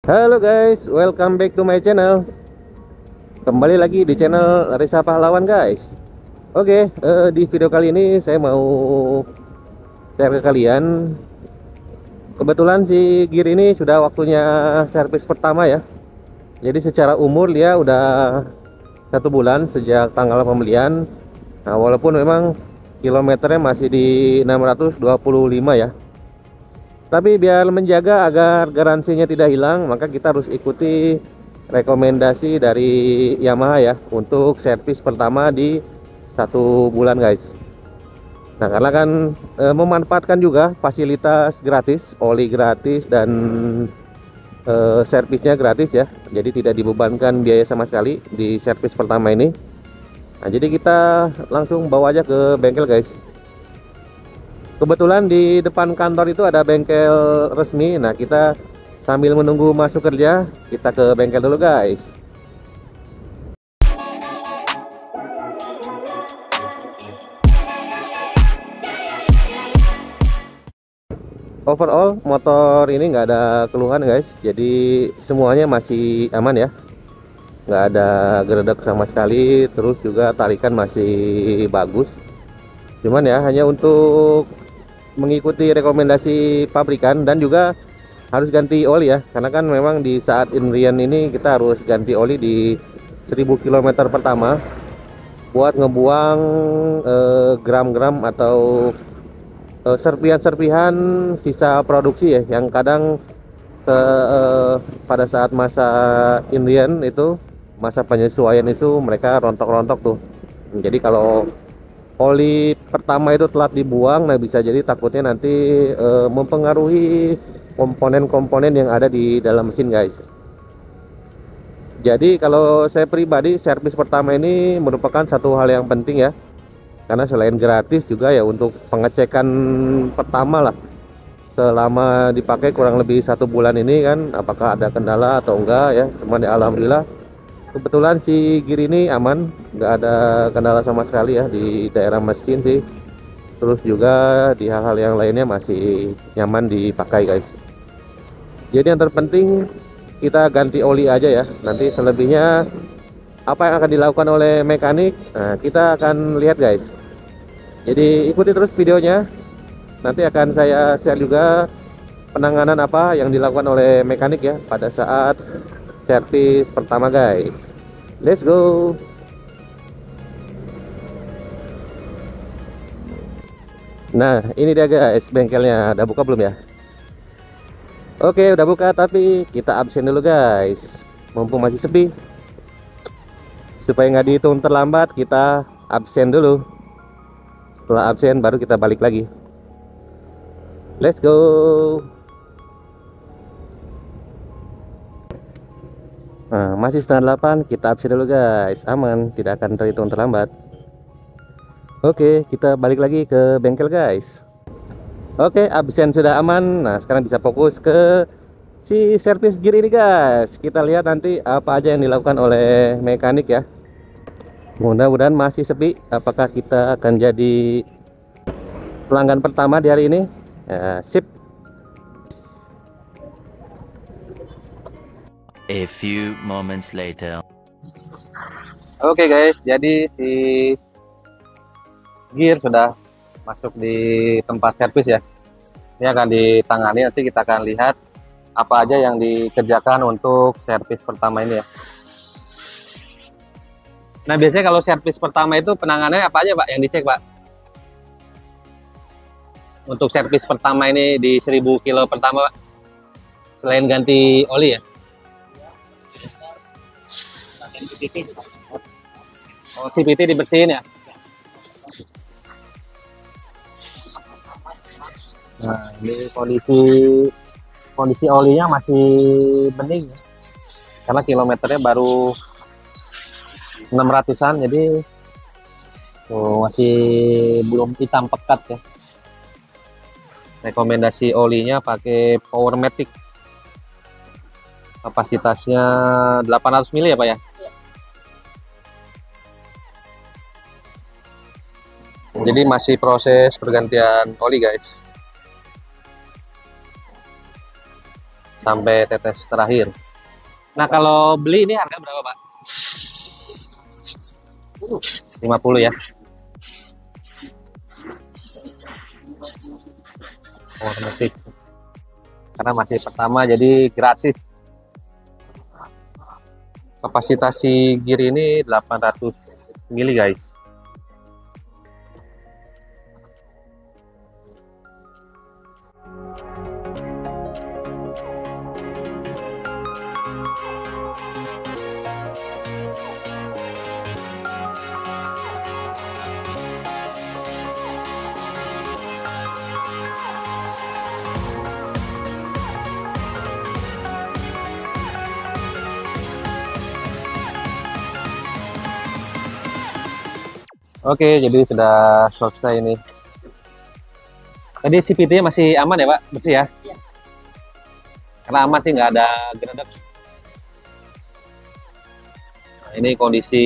Halo guys, welcome back to my channel. Kembali lagi di channel Risa Pahlawan guys. Oke, di video kali ini saya mau share ke kalian. Kebetulan si gear ini sudah waktunya servis pertama ya. Jadi secara umur dia udah 1 bulan sejak tanggal pembelian. Nah, walaupun memang kilometernya masih di 625 ya. Tapi biar menjaga agar garansinya tidak hilang, maka kita harus ikuti rekomendasi dari Yamaha ya untuk servis pertama di 1 bulan guys. Nah, karena kan memanfaatkan juga fasilitas gratis, oli gratis dan servisnya gratis ya. Jadi tidak dibebankan biaya sama sekali di servis pertama ini. Nah, jadi kita langsung bawa aja ke bengkel guys. Kebetulan di depan kantor itu ada bengkel resmi. Nah, kita sambil menunggu masuk kerja, kita ke bengkel dulu guys. Overall motor ini nggak ada keluhan guys. Jadi semuanya masih aman ya, nggak ada geredek sama sekali. Terus juga tarikan masih bagus. Cuman ya hanya untuk mengikuti rekomendasi pabrikan dan juga harus ganti oli ya, karena kan memang di saat Inrian ini kita harus ganti oli di 1000 km pertama buat ngebuang gram-gram atau serpihan-serpihan sisa produksi ya, yang kadang pada saat masa Inrian itu, masa penyesuaian itu mereka rontok-rontok tuh. Jadi kalau oli pertama itu telat dibuang, nah bisa jadi takutnya nanti mempengaruhi komponen-komponen yang ada di dalam mesin guys. Jadi kalau saya pribadi servis pertama ini merupakan satu hal yang penting ya, karena selain gratis juga ya untuk pengecekan pertama lah selama dipakai kurang lebih 1 bulan ini kan, apakah ada kendala atau enggak ya. Cuman ya alhamdulillah kebetulan si gear ini aman, nggak ada kendala sama sekali ya di daerah mesin sih. Terus juga di hal-hal yang lainnya masih nyaman dipakai guys. Jadi yang terpenting kita ganti oli aja ya. Nanti selebihnya apa yang akan dilakukan oleh mekanik, nah kita akan lihat guys. Jadi ikuti terus videonya. Nanti akan saya share juga penanganan apa yang dilakukan oleh mekanik ya pada saat servis pertama guys. Let's go. Nah, ini dia guys bengkelnya. Udah buka belum ya? Oke, udah buka, tapi kita absen dulu guys, mumpung masih sepi. Supaya nggak dihitung terlambat, kita absen dulu. Setelah absen baru kita balik lagi. Let's go. Nah, masih setengah 8, kita absen dulu guys. Aman, tidak akan terhitung terlambat. Oke, kita balik lagi ke bengkel guys. Oke, absen sudah aman. Nah, sekarang bisa fokus ke si servis gear ini guys. Kita lihat nanti apa aja yang dilakukan oleh mekanik ya. Mudah-mudahan masih sepi. Apakah kita akan jadi pelanggan pertama di hari ini? Ya, sip. A few moments later. Oke guys, jadi si gear sudah masuk di tempat servis ya. Ini akan ditangani, nanti kita akan lihat apa aja yang dikerjakan untuk servis pertama ini ya. Nah, biasanya kalau servis pertama itu penanganannya apa aja Pak yang dicek Pak? Untuk servis pertama ini di 1000 kilo pertama Pak, selain ganti oli ya? Oh, CVT dibersihin ya? Nah, ini kondisi olinya masih bening ya. Karena kilometernya baru 600-an, jadi masih belum hitam pekat ya. Rekomendasi olinya pakai Powermatic. Kapasitasnya 800 mili ya Pak ya? Jadi masih proses pergantian oli guys. sampai tetes terakhir. Nah, kalau beli ini harga berapa, Pak? 50 ya. Otomatis. Karena masih pertama jadi gratis. Kapasitas si gear ini 800 mili, guys. Oke, jadi sudah selesai ini. Tadi CVT-nya masih aman ya, Pak? Bersih ya? Karena aman sih, nggak ada geredek. Nah, ini kondisi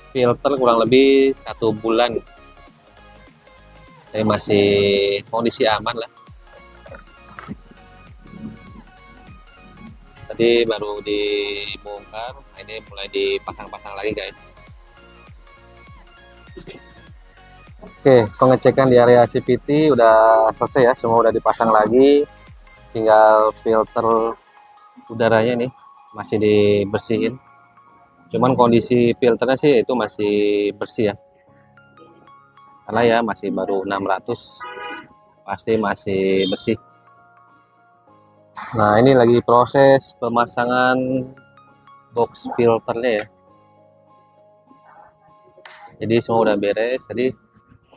filter kurang lebih 1 bulan. Tapi masih kondisi aman lah. Tadi baru dibongkar, nah ini mulai dipasang-pasang lagi, guys. Oke, pengecekan di area CVT udah selesai ya, semua udah dipasang lagi. Tinggal filter udaranya nih masih dibersihin. Cuman kondisi filternya sih itu masih bersih ya. Karena ya masih baru 600, pasti masih bersih. Nah, ini lagi proses pemasangan box filternya ya. Jadi semua udah beres. Jadi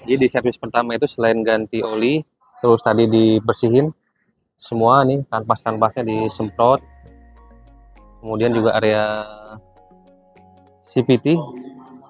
di servis pertama itu selain ganti oli, terus tadi dibersihin semua nih, kanvas-kanvasnya disemprot. Kemudian juga area CVT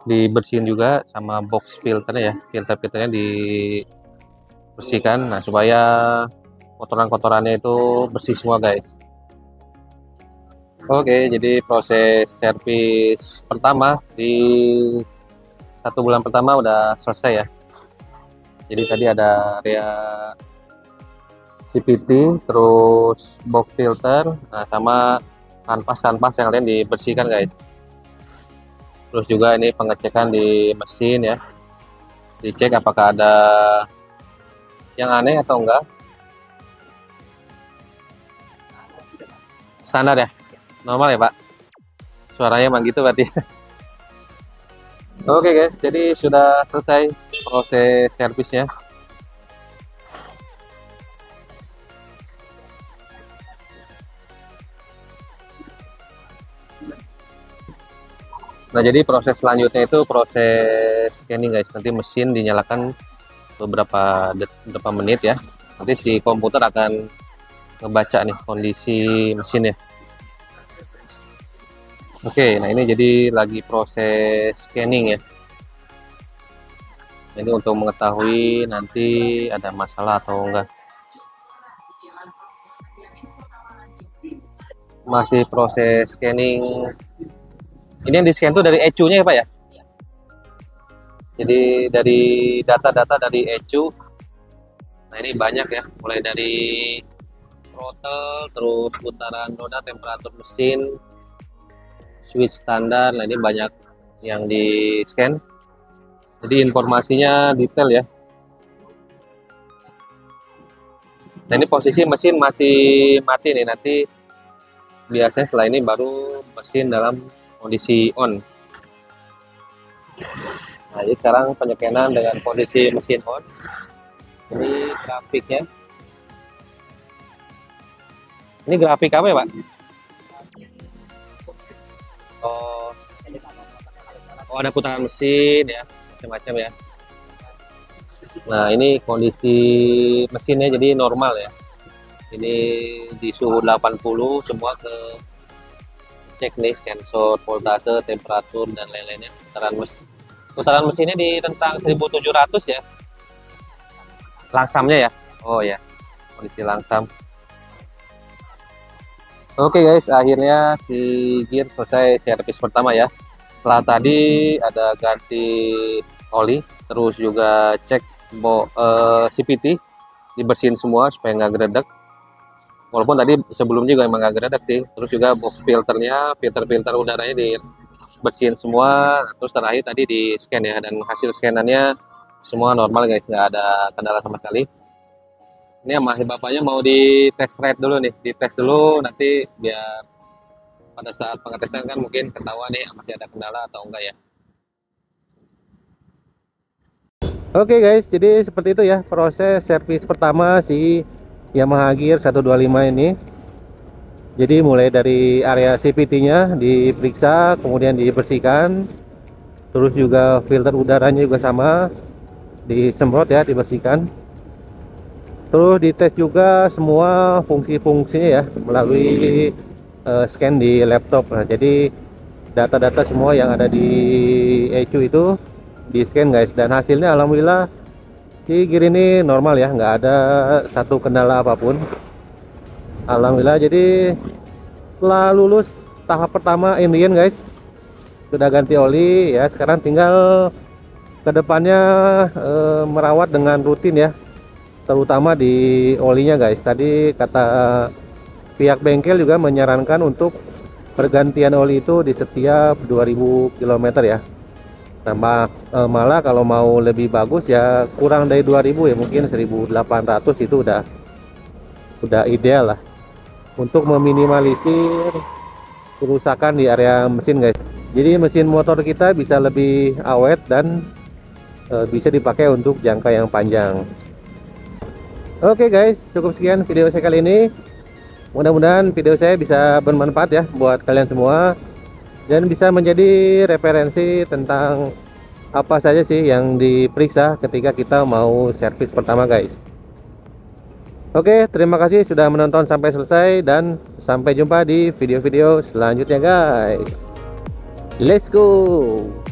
dibersihin juga, sama box filternya ya, filter-filternya dibersihkan. Nah, supaya kotoran-kotorannya itu bersih semua, guys. Oke, jadi proses servis pertama di 1 bulan pertama udah selesai ya. Jadi tadi ada area CVT, terus box filter, nah sama kanvas-kanvas yang lain dibersihkan, guys. Terus juga ini pengecekan di mesin ya, dicek apakah ada yang aneh atau enggak. Standar ya, normal ya, Pak? Suaranya emang gitu berarti. Oke, guys, jadi sudah selesai proses servisnya. Nah, jadi proses selanjutnya itu proses scanning, guys. Nanti mesin dinyalakan beberapa menit ya. Nanti si komputer akan ngebaca nih kondisi mesinnya. Oke, nah ini jadi lagi proses scanning ya. Ini untuk mengetahui nanti ada masalah atau enggak. Masih proses scanning. Ini yang di scan tuh dari ECU-nya ya, Pak ya? Jadi dari data-data dari ECU. Nah, ini banyak ya, mulai dari throttle, terus putaran roda, temperatur mesin, switch standar. Nah, ini banyak yang di scan. Jadi informasinya detail ya. Nah, ini posisi mesin masih mati nih. Nanti biasanya setelah ini baru mesin dalam kondisi on. Nah, jadi sekarang penyekenan dengan kondisi mesin on. Ini grafiknya. Ini grafik apa ya, Pak? Oh, ada putaran mesin ya, macam-macam ya. Nah, ini kondisi mesinnya jadi normal ya. Ini di suhu 80, semua ke cek nih sensor voltase, temperatur dan lain-lainnya. Putaran mesinnya di rentang 1700 ya. Langsamnya ya. Oh ya, kondisi langsam. Oke, guys, akhirnya si gear selesai servis pertama ya. Setelah tadi ada ganti oli, terus juga cek CVT, dibersihin semua supaya nggak geredek. Walaupun tadi sebelumnya juga emang agak redak sih. Terus juga box filternya, filter udaranya dibersihin semua. Terus terakhir tadi di scan ya, dan hasil scanannya semua normal guys, nggak ada kendala sama sekali. Ini sama bapaknya mau di test ride dulu nih, dites dulu nanti biar pada saat pengetesan kan mungkin ketahuan nih masih ada kendala atau enggak ya. Oke guys, jadi seperti itu ya proses servis pertama si Yamaha Gear 125 ini. Jadi mulai dari area CVT-nya diperiksa, kemudian dibersihkan. Terus juga filter udaranya juga sama, disemprot ya, dibersihkan. Terus dites juga semua fungsi-fungsinya ya melalui scan di laptop. Nah, jadi data-data semua yang ada di ECU itu di scan guys, dan hasilnya alhamdulillah si gear ini normal ya, nggak ada satu kendala apapun, alhamdulillah. Jadi setelah lulus tahap pertama Indian guys, sudah ganti oli ya, sekarang tinggal kedepannya merawat dengan rutin ya, terutama di olinya guys. Tadi kata pihak bengkel juga menyarankan untuk pergantian oli itu di setiap 2000 km ya. Nah, malah kalau mau lebih bagus ya kurang dari 2000 ya, mungkin 1800 itu udah ideal lah untuk meminimalisir kerusakan di area mesin guys. Jadi mesin motor kita bisa lebih awet dan bisa dipakai untuk jangka yang panjang. Oke guys, cukup sekian video saya kali ini. Mudah-mudahan video saya bisa bermanfaat ya buat kalian semua, dan bisa menjadi referensi tentang apa saja sih yang diperiksa ketika kita mau servis pertama guys. Oke, terima kasih sudah menonton sampai selesai, dan sampai jumpa di video-video selanjutnya guys. Let's go.